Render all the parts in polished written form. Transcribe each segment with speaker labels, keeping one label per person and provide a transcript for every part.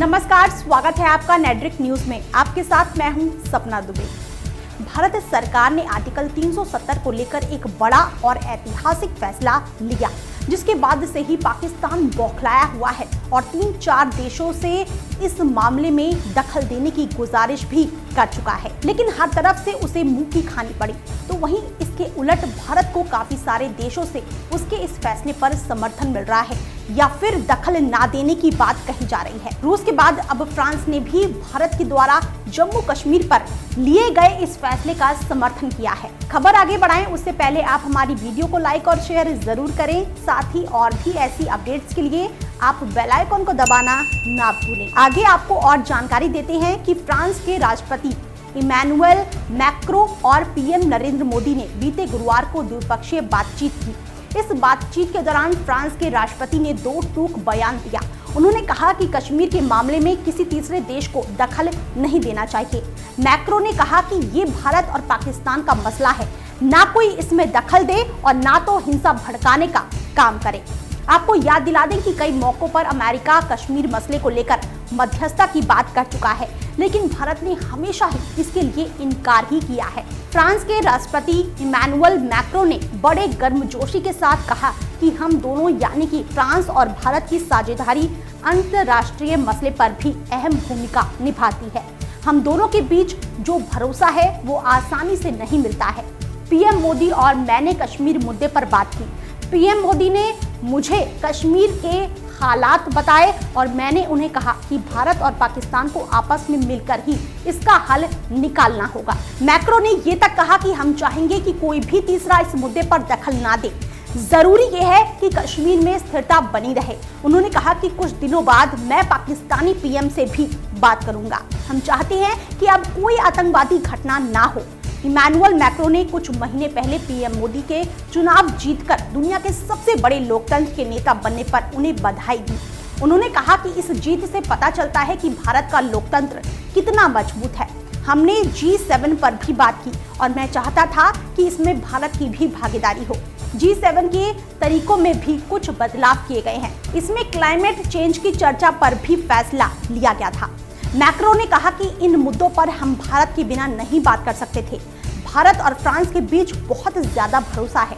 Speaker 1: नमस्कार, स्वागत है आपका नेड्रिक न्यूज में। आपके साथ मैं हूं सपना दुबे। भारत सरकार ने आर्टिकल 370 को लेकर एक बड़ा और ऐतिहासिक फैसला लिया, जिसके बाद से ही पाकिस्तान बौखलाया हुआ है और 3-4 देशों से इस मामले में दखल देने की गुजारिश भी कर चुका है, लेकिन हर तरफ से उसे मुंह की खानी पड़ी। तो वहीं इसके उलट भारत को काफी सारे देशों से उसके इस फैसले पर समर्थन मिल रहा है या फिर दखल ना देने की बात कही जा रही है। रूस के बाद अब फ्रांस ने भी भारत के द्वारा जम्मू कश्मीर पर लिए गए इस फैसले का समर्थन किया है। खबर आगे बढ़ाएं उससे पहले आप हमारी वीडियो को लाइक और शेयर जरूर करें। साथ ही और भी ऐसी अपडेट्स के लिए आप बेल आइकन को दबाना ना भूलें। आगे आपको और जानकारी देते हैं कि फ्रांस के राष्ट्रपति इमैनुअल मैक्रों और पीएम नरेंद्र मोदी ने बीते गुरुवार को द्विपक्षीय बातचीत की। इस बातचीत के दौरान फ्रांस के राष्ट्रपति ने 2 टूक बयान दिया। उन्होंने कहा कि कश्मीर के मामले में किसी तीसरे देश को दखल नहीं देना चाहिए। मैक्रों ने कहा कि ये भारत और पाकिस्तान का मसला है, ना कोई इसमें दखल दे और ना तो हिंसा भड़काने का काम करे। आपको याद दिला दें कि कई मौकों पर अमेरिका कश्मीर मसले को लेकर मध्यस्थता की बात कर चुका है, लेकिन भारत ने हमेशा ही इसके लिए इनकार ही किया है। फ्रांस के राष्ट्रपति इमैनुअल मैक्रों ने बड़े गर्मजोशी के साथ कहा कि हम दोनों यानी कि फ्रांस और भारत की साझेदारी अंतर्राष्ट्रीय मसले पर भी अहम भूमिका निभाती है। हम दोनों के बीच जो भरोसा है वो आसानी से नहीं मिलता है। पीएम मोदी और मैंने कश्मीर मुद्दे पर बात की। पीएम मोदी ने मुझे कश्मीर के हालात बताए और मैंने उन्हें कहा कि भारत और पाकिस्तान को आपस में मिलकर ही इसका हल निकालना होगा। मैक्रों ने ये तक कहा कि हम चाहेंगे कि कोई भी तीसरा इस मुद्दे पर दखल ना दे। जरूरी ये है कि कश्मीर में स्थिरता बनी रहे। उन्होंने कहा कि कुछ दिनों बाद मैं पाकिस्तानी पीएम से भी बात करूंगा। हम चाहते हैं कि अब कोई आतंकवादी घटना ना हो। इमैनुअल मैक्रों ने कुछ महीने पहले पीएम मोदी के चुनाव जीतकर दुनिया के सबसे बड़े लोकतंत्र के नेता बनने पर उन्हें बधाई दी। उन्होंने कहा कि इस जीत से पता चलता है कि भारत का लोकतंत्र कितना मजबूत है। हमने G7 पर भी बात की और मैं चाहता था कि इसमें भारत की भी भागीदारी हो। G7 के तरीकों में भी कुछ बदलाव किए गए हैं। इसमें क्लाइमेट चेंज की चर्चा पर भी फैसला लिया गया था। मैक्रों ने कहा कि इन मुद्दों पर हम भारत के बिना नहीं बात कर सकते थे। भारत और फ्रांस के बीच बहुत ज्यादा भरोसा है।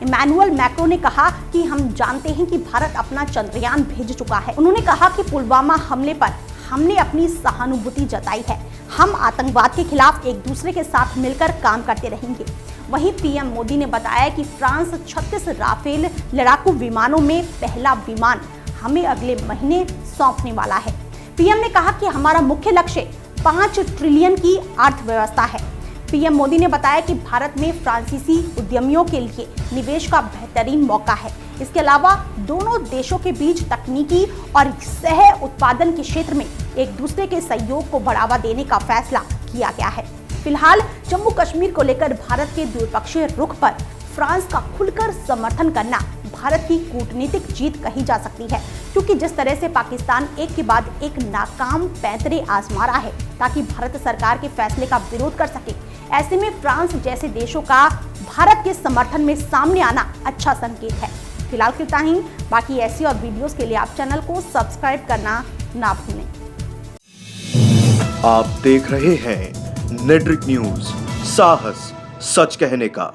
Speaker 1: इमैनुअल मैक्रों ने कहा कि हम जानते हैं कि भारत अपना चंद्रयान भेज चुका है। उन्होंने कहा कि पुलवामा हमले पर हमने अपनी सहानुभूति जताई है। हम आतंकवाद के खिलाफ एक दूसरे के साथ मिलकर काम करते रहेंगे। वहीं पीएम मोदी ने बताया कि फ्रांस 36 राफेल लड़ाकू विमानों में पहला विमान हमें अगले महीने सौंपने वाला है। पीएम ने कहा कि हमारा मुख्य लक्ष्य 5 ट्रिलियन की अर्थव्यवस्था है। पीएम मोदी ने बताया कि भारत में फ्रांसीसी उद्यमियों के लिए निवेश का बेहतरीन मौका है। इसके अलावा दोनों देशों के बीच तकनीकी और सह उत्पादन के क्षेत्र में एक दूसरे के सहयोग को बढ़ावा देने का फैसला किया गया है। फिलहाल जम्मू कश्मीर को लेकर भारत के द्विपक्षीय रुख पर फ्रांस का खुलकर समर्थन करना भारत की कूटनीतिक जीत कही जा सकती है, क्योंकि जिस तरह से पाकिस्तान एक के बाद एक नाकाम पैंतरे आजमा रहा है ताकि भारत सरकार के फैसले का विरोध कर सके, ऐसे में फ्रांस जैसे देशों का भारत के समर्थन में सामने आना अच्छा संकेत है। फिलहाल इतना ही। बाकी ऐसी और वीडियोस के लिए आप चैनल को सब्सक्राइब करना ना भूलें।
Speaker 2: आप देख रहे हैं नेड्रिक न्यूज, साहस सच कहने का।